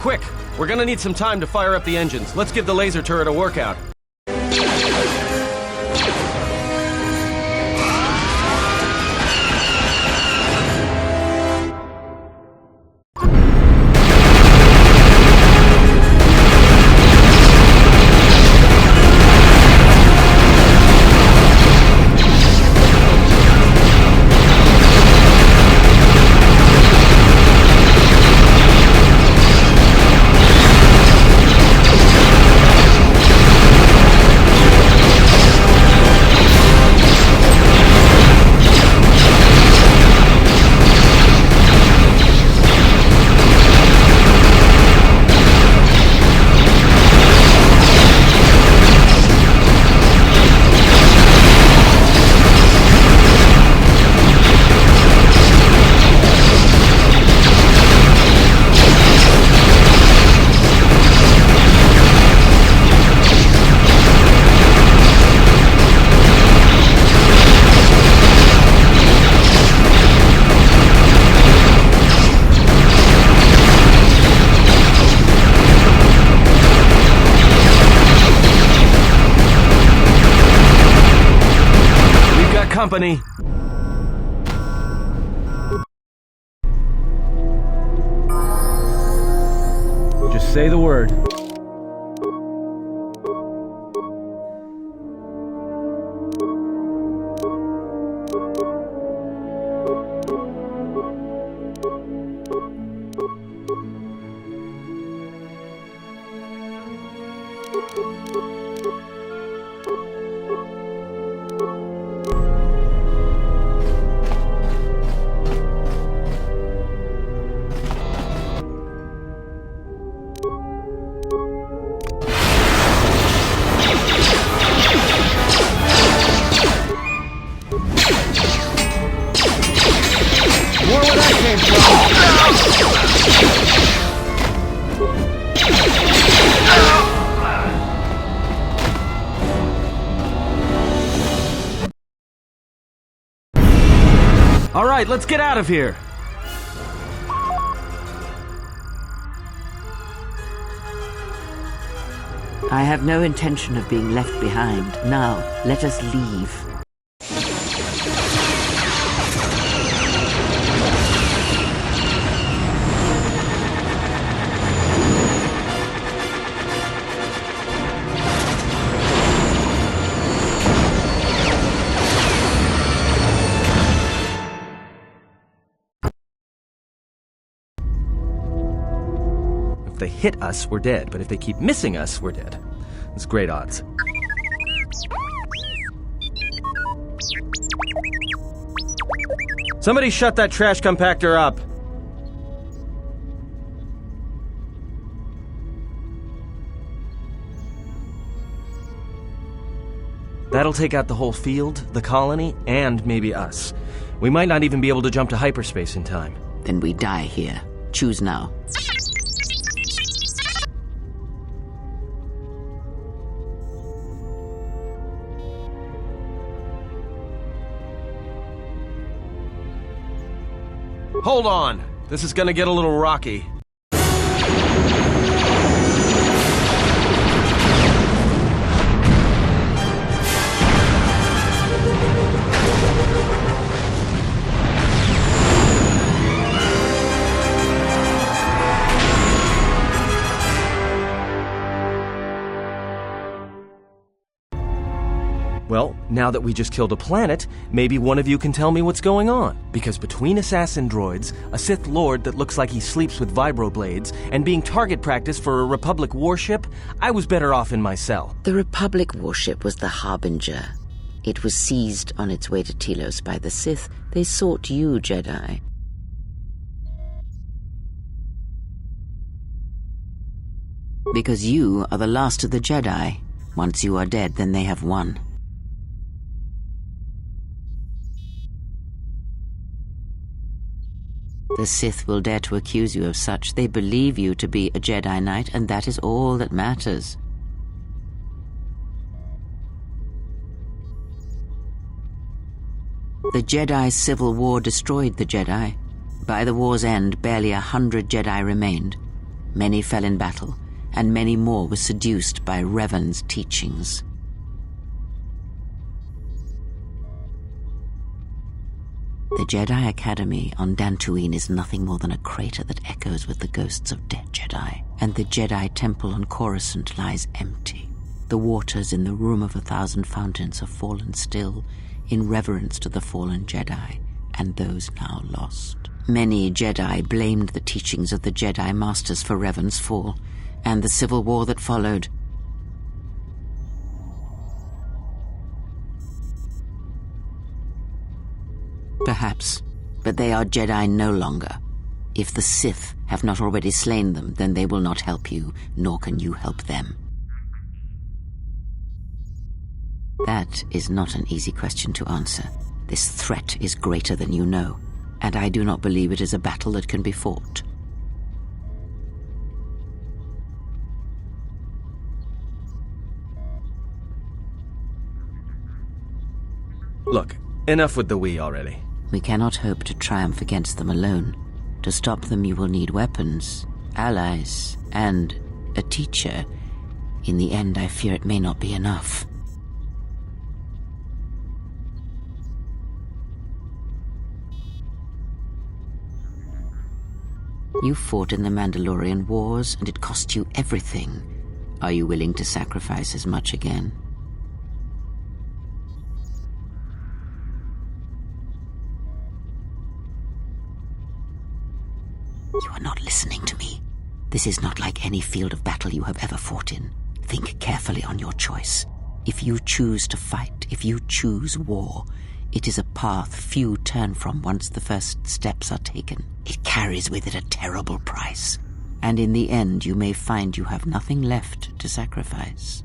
quick! We're gonna need some time to fire up the engines. Let's give the laser turret a workout. Company. Just say the word. All right, let's get out of here. I have no intention of being left behind. Now, let us leave. If they hit us, we're dead, but if they keep missing us, we're dead. It's great odds. Somebody shut that trash compactor up! That'll take out the whole field, the colony, and maybe us. We might not even be able to jump to hyperspace in time. Then we die here. Choose now. Hold on! This is gonna get a little rocky. Well, now that we just killed a planet, maybe one of you can tell me what's going on. Because between assassin droids, a Sith Lord that looks like he sleeps with vibroblades, and being target practice for a Republic warship, I was better off in my cell. The Republic warship was the Harbinger. It was seized on its way to Telos by the Sith. They sought you, Jedi. Because you are the last of the Jedi. Once you are dead, then they have won. The Sith will dare to accuse you of such. They believe you to be a Jedi Knight, and that is all that matters. The Jedi's civil war destroyed the Jedi. By the war's end, barely 100 Jedi remained. Many fell in battle, and many more were seduced by Revan's teachings. The Jedi Academy on Dantooine is nothing more than a crater that echoes with the ghosts of dead Jedi, and the Jedi Temple on Coruscant lies empty. The waters in the Room of 1,000 Fountains have fallen still in reverence to the fallen Jedi and those now lost. Many Jedi blamed the teachings of the Jedi Masters for Revan's fall and the civil war that followed. Perhaps, but they are Jedi no longer. If the Sith have not already slain them, then they will not help you, nor can you help them. That is not an easy question to answer. This threat is greater than you know, and I do not believe it is a battle that can be fought. Look, enough with the we already. We cannot hope to triumph against them alone. To stop them, you will need weapons, allies, and a teacher. In the end, I fear it may not be enough. You fought in the Mandalorian Wars, and it cost you everything. Are you willing to sacrifice as much again? You are not listening to me. This is not like any field of battle you have ever fought in. Think carefully on your choice. If you choose to fight, if you choose war, it is a path few turn from once the first steps are taken. It carries with it a terrible price, and in the end you may find you have nothing left to sacrifice.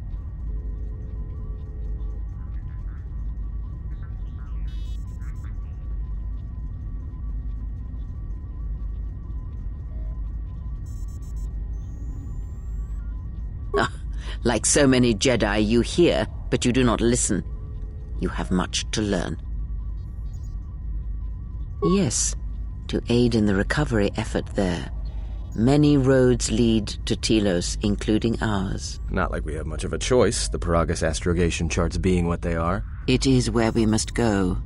Like so many Jedi, you hear, but you do not listen. You have much to learn. Yes, to aid in the recovery effort there. Many roads lead to Telos, including ours. Not like we have much of a choice, the Peragus astrogation charts being what they are. It is where we must go,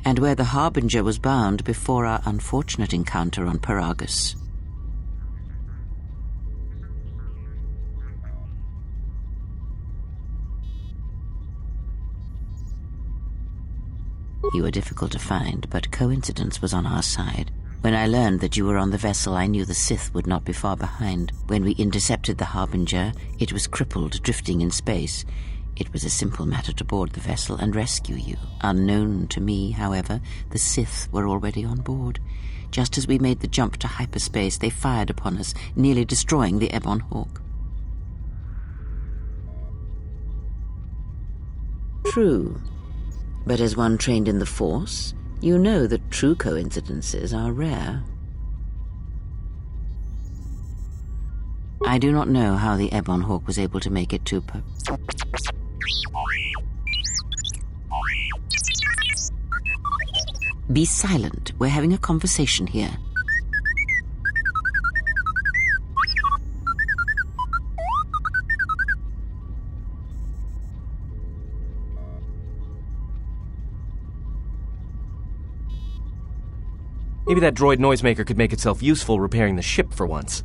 and where the Harbinger was bound before our unfortunate encounter on Peragus. You were difficult to find, but coincidence was on our side. When I learned that you were on the vessel, I knew the Sith would not be far behind. When we intercepted the Harbinger, it was crippled, drifting in space. It was a simple matter to board the vessel and rescue you. Unknown to me, however, the Sith were already on board. Just as we made the jump to hyperspace, they fired upon us, nearly destroying the Ebon Hawk. True. But as one trained in the Force, you know that true coincidences are rare. I do not know how the Ebon Hawk was able to make it to Be silent. We're having a conversation here. Maybe that droid noisemaker could make itself useful repairing the ship for once.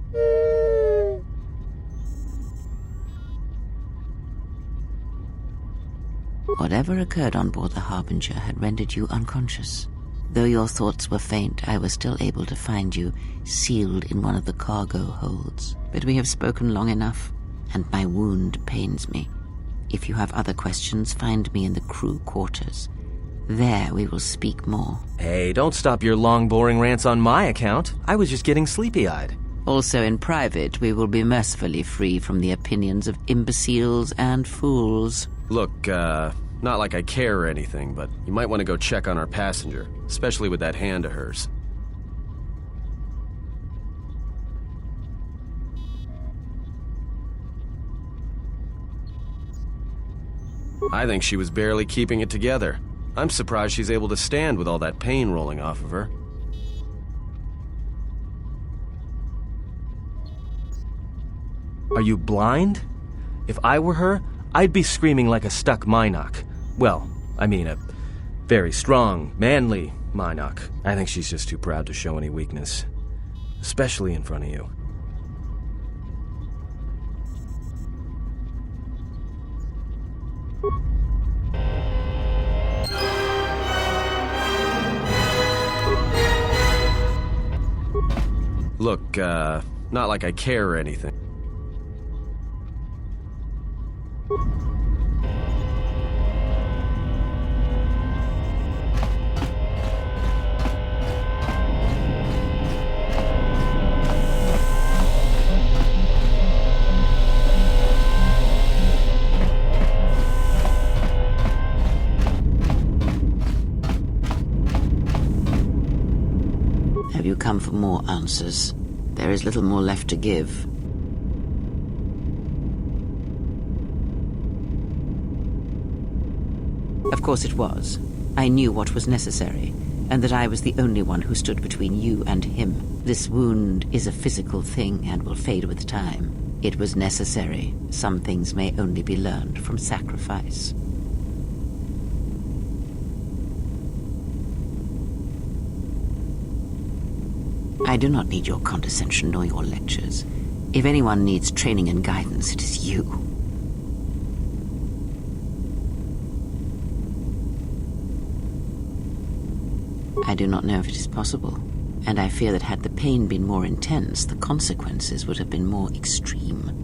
Whatever occurred on board the Harbinger had rendered you unconscious. Though your thoughts were faint, I was still able to find you sealed in one of the cargo holds. But we have spoken long enough, and my wound pains me. If you have other questions, find me in the crew quarters. There we will speak more. Hey, don't stop your long, boring rants on my account. I was just getting sleepy-eyed. Also in private, we will be mercifully free from the opinions of imbeciles and fools. Look, not like I care or anything, but you might want to go check on our passenger, especially with that hand of hers. I think she was barely keeping it together. I'm surprised she's able to stand with all that pain rolling off of her. Are you blind? If I were her, I'd be screaming like a stuck Minoc. Well, I mean a very strong, manly Minoc. I think she's just too proud to show any weakness. Especially in front of you. Look, not like I care or anything. Have you come for more answers? There is little more left to give. Of course it was. I knew what was necessary, and that I was the only one who stood between you and him. This wound is a physical thing and will fade with time. It was necessary. Some things may only be learned from sacrifice. I do not need your condescension nor your lectures. If anyone needs training and guidance, it is you. I do not know if it is possible, and I fear that had the pain been more intense, the consequences would have been more extreme.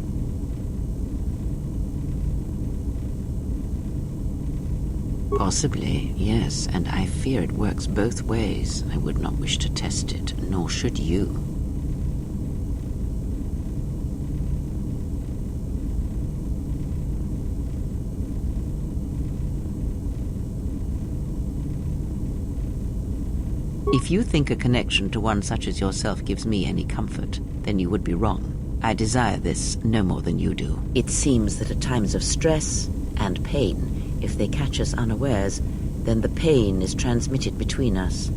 Possibly, yes, and I fear it works both ways. I would not wish to test it, nor should you. If you think a connection to one such as yourself gives me any comfort, then you would be wrong. I desire this no more than you do. It seems that at times of stress and pain, if they catch us unawares, then the pain is transmitted between us.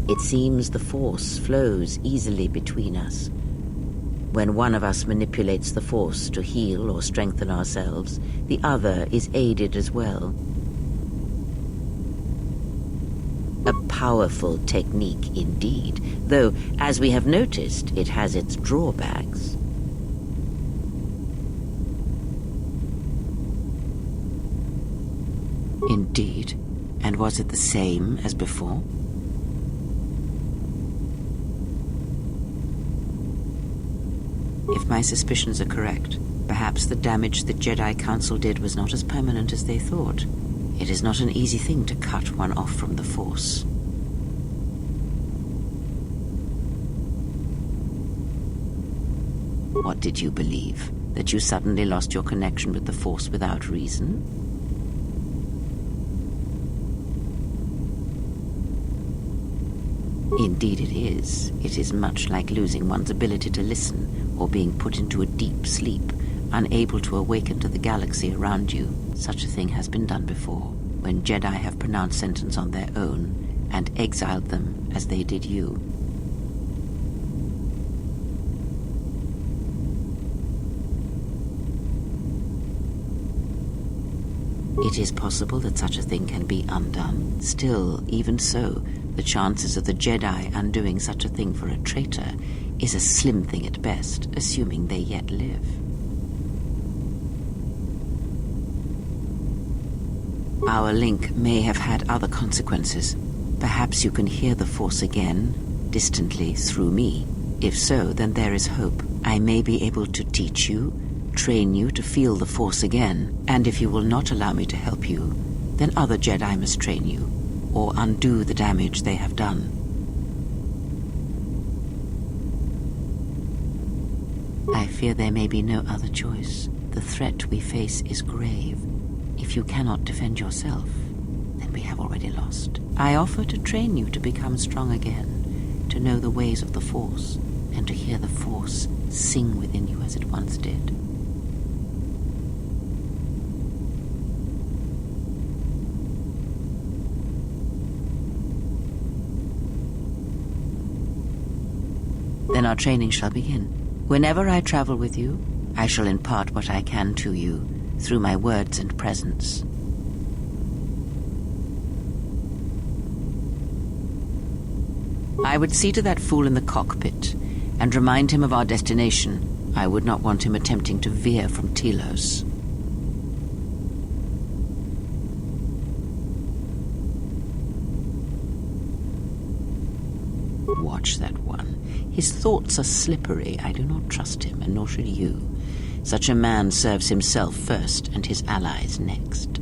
It seems the force flows easily between us. When one of us manipulates the force to heal or strengthen ourselves, the other is aided as well. A powerful technique indeed, though, as we have noticed, it has its drawbacks. Indeed. And was it the same as before? If my suspicions are correct, perhaps the damage the Jedi Council did was not as permanent as they thought. It is not an easy thing to cut one off from the Force. What did you believe? That you suddenly lost your connection with the Force without reason? Indeed it is. It is much like losing one's ability to listen, or being put into a deep sleep, unable to awaken to the galaxy around you. Such a thing has been done before, when Jedi have pronounced sentence on their own, and exiled them as they did you. It is possible that such a thing can be undone. Still, even so, the chances of the Jedi undoing such a thing for a traitor is a slim thing at best, assuming they yet live. Our link may have had other consequences. Perhaps you can hear the Force again, distantly, through me. If so, then there is hope. I may be able to teach you, train you to feel the Force again, and if you will not allow me to help you, then other Jedi must train you, or undo the damage they have done. I fear there may be no other choice. The threat we face is grave. If you cannot defend yourself, then we have already lost. I offer to train you to become strong again, to know the ways of the Force, and to hear the Force sing within you as it once did. our training shall begin. Whenever I travel with you, I shall impart what I can to you through my words and presence. I would see to that fool in the cockpit and remind him of our destination. I would not want him attempting to veer from Telos. Watch that one. His thoughts are slippery. I do not trust him, and nor should you. Such a man serves himself first and his allies next.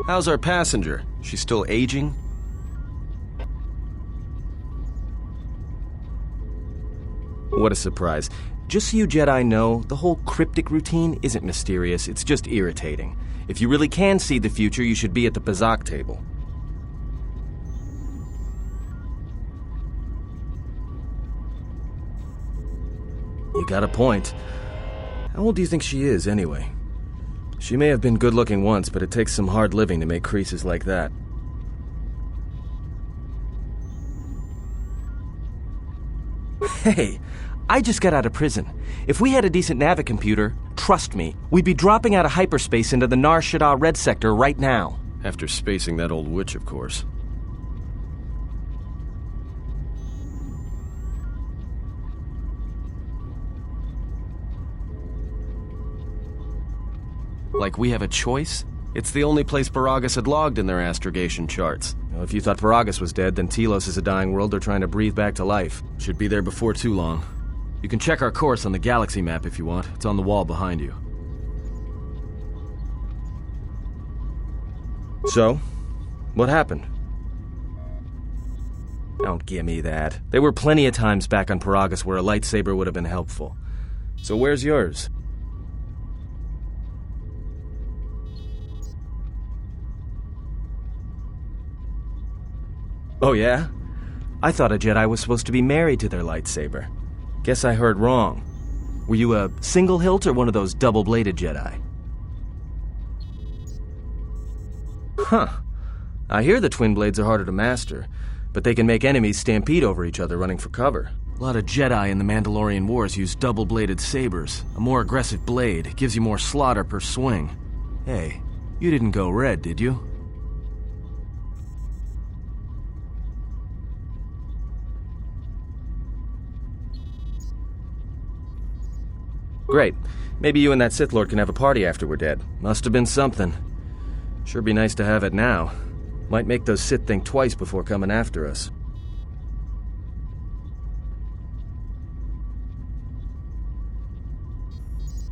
How's our passenger? She's still aging? What a surprise. Just so you Jedi know, the whole cryptic routine isn't mysterious, it's just irritating. If you really can see the future, you should be at the Pazak table. You got a point. How old do you think she is, anyway? She may have been good-looking once, but it takes some hard living to make creases like that. Hey, I just got out of prison. If we had a decent navicomputer, trust me, we'd be dropping out of hyperspace into the Nar Shaddaa Red Sector right now. After spacing that old witch, of course. Like we have a choice? It's the only place Peragus had logged in their astrogation charts. If you thought Peragus was dead, then Telos is a dying world they're trying to breathe back to life. Should be there before too long. You can check our course on the galaxy map if you want. It's on the wall behind you. So, what happened? Don't give me that. There were plenty of times back on Peragus where a lightsaber would have been helpful. So where's yours? Oh yeah? I thought a Jedi was supposed to be married to their lightsaber. Guess I heard wrong. Were you a single hilt or one of those double-bladed Jedi? Huh. I hear the twin blades are harder to master, but they can make enemies stampede over each other running for cover. A lot of Jedi in the Mandalorian Wars use double-bladed sabers. A more aggressive blade gives you more slaughter per swing. Hey, you didn't go red, did you? Great. Maybe you and that Sith Lord can have a party after we're dead. Must have been something. Sure be nice to have it now. Might make those Sith think twice before coming after us.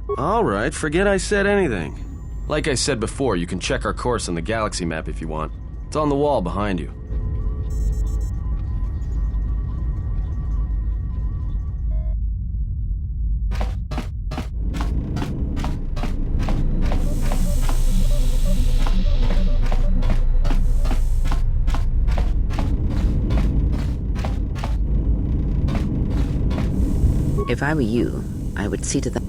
Alright, forget I said anything. Like I said before, you can check our course on the galaxy map if you want. It's on the wall behind you. If I were you, I would see to the...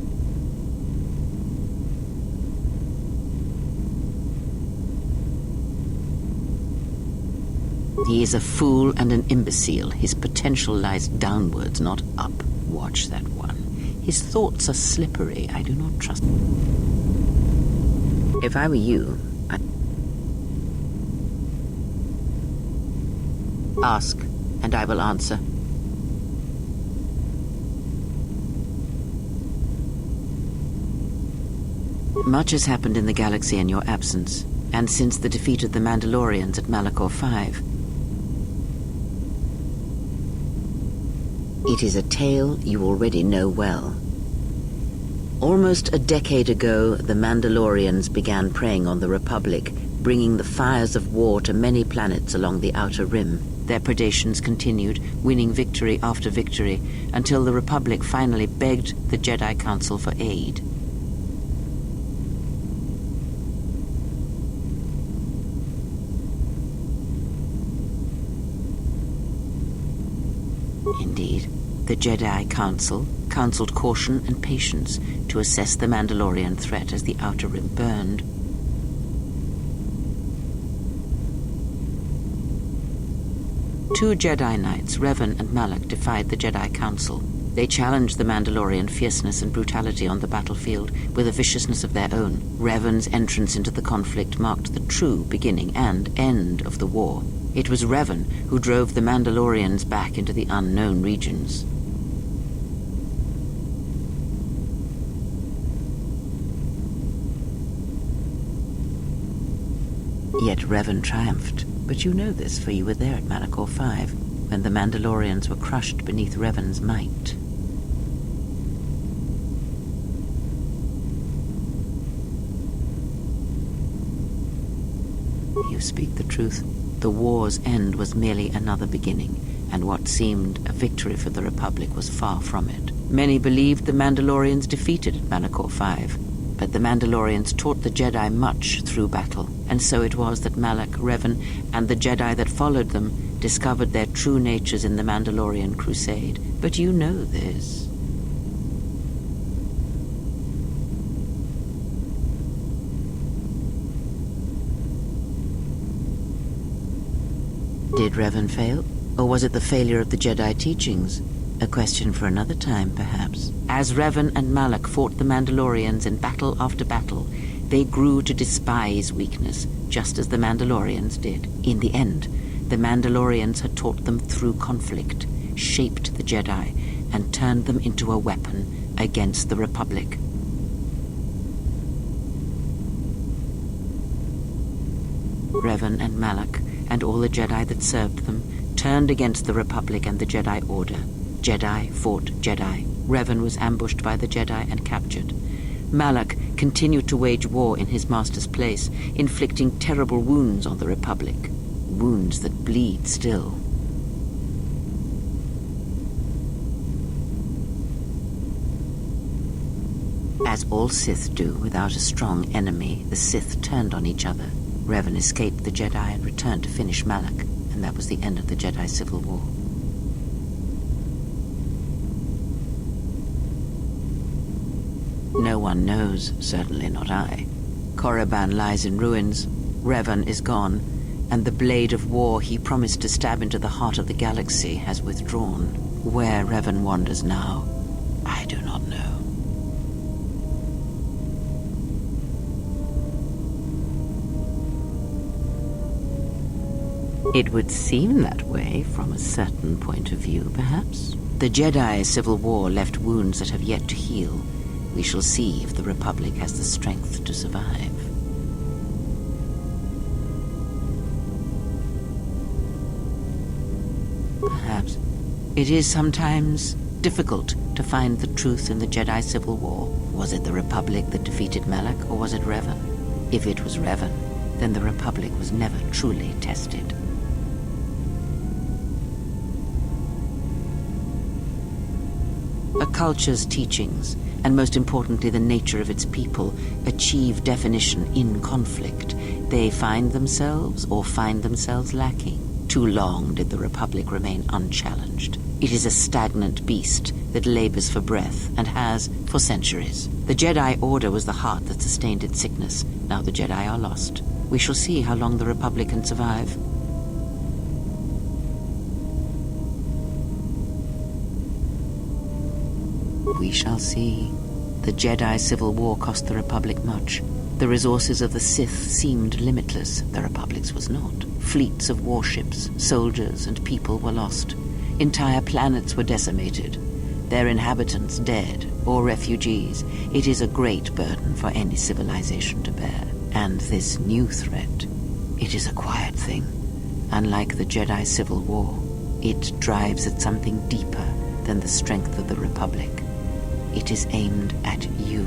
He is a fool and an imbecile. His potential lies downwards, not up. Watch that one. His thoughts are slippery. I do not trust... If I were you, I... Ask, and I will answer. Much has happened in the galaxy in your absence, and since the defeat of the Mandalorians at Malachor 5. It is a tale you already know well. Almost a decade ago, the Mandalorians began preying on the Republic, bringing the fires of war to many planets along the Outer Rim. Their predations continued, winning victory after victory, until the Republic finally begged the Jedi Council for aid. indeed. The Jedi Council counseled caution and patience to assess the Mandalorian threat as the Outer Rim burned. Two Jedi Knights, Revan and Malak, defied the Jedi Council. They challenged the Mandalorian fierceness and brutality on the battlefield with a viciousness of their own. Revan's entrance into the conflict marked the true beginning and end of the war. It was Revan who drove the Mandalorians back into the unknown regions. Yet Revan triumphed. But you know this, for you were there at Malachor 5, when the Mandalorians were crushed beneath Revan's might. You speak the truth. The war's end was merely another beginning, and what seemed a victory for the Republic was far from it. Many believed the Mandalorians defeated at Malachor 5, but the Mandalorians taught the Jedi much through battle, and so it was that Malak, Revan, and the Jedi that followed them discovered their true natures in the Mandalorian crusade. But you know this. Did Revan fail? Or was it the failure of the Jedi teachings? A question for another time, perhaps. As Revan and Malak fought the Mandalorians in battle after battle, they grew to despise weakness, just as the Mandalorians did. In the end, the Mandalorians had taught them through conflict, shaped the Jedi, and turned them into a weapon against the Republic. Revan and Malak, and all the Jedi that served them, turned against the Republic and the Jedi Order. Jedi fought Jedi. Revan was ambushed by the Jedi and captured. Malak continued to wage war in his master's place, inflicting terrible wounds on the Republic. Wounds that bleed still. As all Sith do without a strong enemy, the Sith turned on each other. Revan escaped the Jedi and returned to finish Malak, and that was the end of the Jedi Civil War. No one knows, certainly not I. Korriban lies in ruins, Revan is gone, and the blade of war he promised to stab into the heart of the galaxy has withdrawn. Where Revan wanders now, I do not know. It would seem that way from a certain point of view, perhaps. The Jedi Civil War left wounds that have yet to heal. We shall see if the Republic has the strength to survive. Perhaps. It is sometimes difficult to find the truth in the Jedi Civil War. Was it the Republic that defeated Malak, or was it Revan? If it was Revan, then the Republic was never truly tested. A culture's teachings, and most importantly the nature of its people, achieve definition in conflict. They find themselves lacking. Too long did the Republic remain unchallenged. It is a stagnant beast that labors for breath, and has for centuries. The Jedi Order was the heart that sustained its sickness. Now the Jedi are lost. We shall see how long the Republic can survive. We shall see. The Jedi Civil War cost the Republic much. The resources of the Sith seemed limitless. The Republic's was not. Fleets of warships, soldiers, and people were lost. Entire planets were decimated. Their inhabitants dead or refugees. It is a great burden for any civilization to bear. And this new threat, it is a quiet thing. Unlike the Jedi Civil War, it drives at something deeper than the strength of the Republic. It is aimed at you.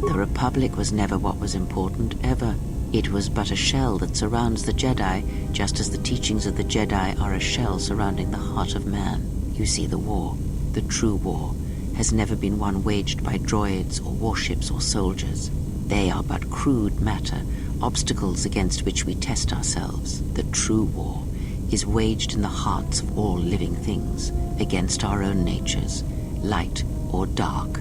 The Republic was never what was important, ever. It was but a shell that surrounds the Jedi, just as the teachings of the Jedi are a shell surrounding the heart of man. You see, the war, the true war, has never been one waged by droids or warships or soldiers. They are but crude matter obstacles against which we test ourselves, the true war, is waged in the hearts of all living things, against our own natures, light or dark.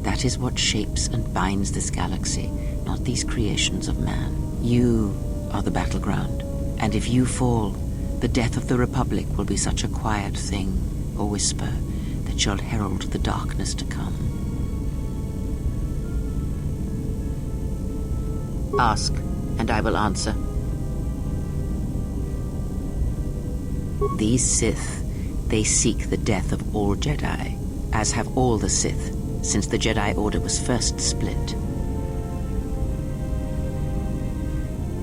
That is what shapes and binds this galaxy, not these creations of man. You are the battleground, and if you fall, the death of the Republic will be such a quiet thing, a whisper, that shall herald the darkness to come. Ask, and I will answer. These Sith, they seek the death of all Jedi, as have all the Sith, since the Jedi Order was first split.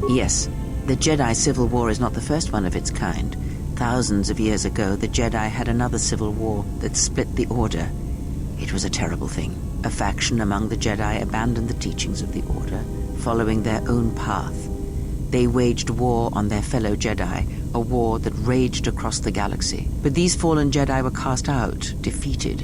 Yes, the Jedi Civil War is not the first one of its kind. Thousands of years ago, the Jedi had another civil war that split the Order. It was a terrible thing. A faction among the Jedi abandoned the teachings of the Order, following their own path. They waged war on their fellow Jedi, a war that raged across the galaxy. But these fallen Jedi were cast out, defeated,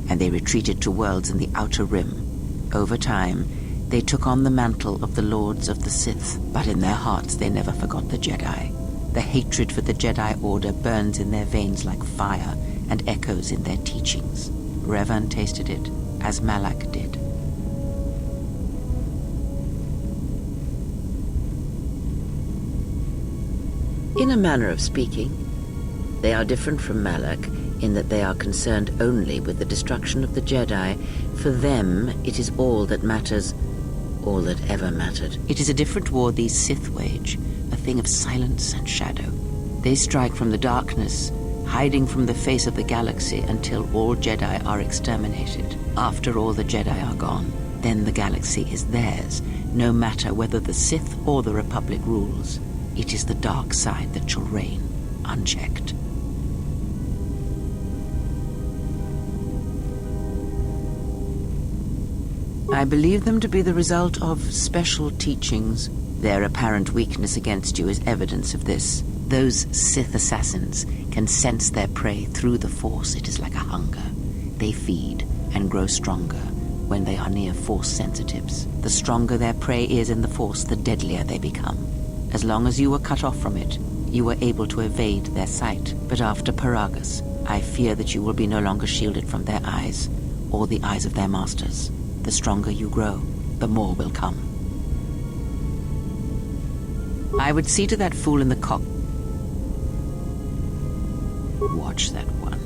and they retreated to worlds in the Outer Rim. Over time, they took on the mantle of the Lords of the Sith, but in their hearts they never forgot the Jedi. The hatred for the Jedi Order burns in their veins like fire and echoes in their teachings. Revan tasted it, as Malak did. In a manner of speaking, they are different from Malak in that they are concerned only with the destruction of the Jedi. For them, it is all that matters, all that ever mattered. It is a different war these Sith wage, a thing of silence and shadow. They strike from the darkness, hiding from the face of the galaxy until all Jedi are exterminated. After all the Jedi are gone, then the galaxy is theirs, no matter whether the Sith or the Republic rules. It is the dark side that shall reign, unchecked. I believe them to be the result of special teachings. Their apparent weakness against you is evidence of this. Those Sith assassins can sense their prey through the Force. It is like a hunger. They feed and grow stronger when they are near Force sensitives. The stronger their prey is in the Force, the deadlier they become. As long as you were cut off from it, you were able to evade their sight. But after Peragus, I fear that you will be no longer shielded from their eyes, or the eyes of their masters. The stronger you grow, the more will come. I would see to that fool in the cock. Watch that one.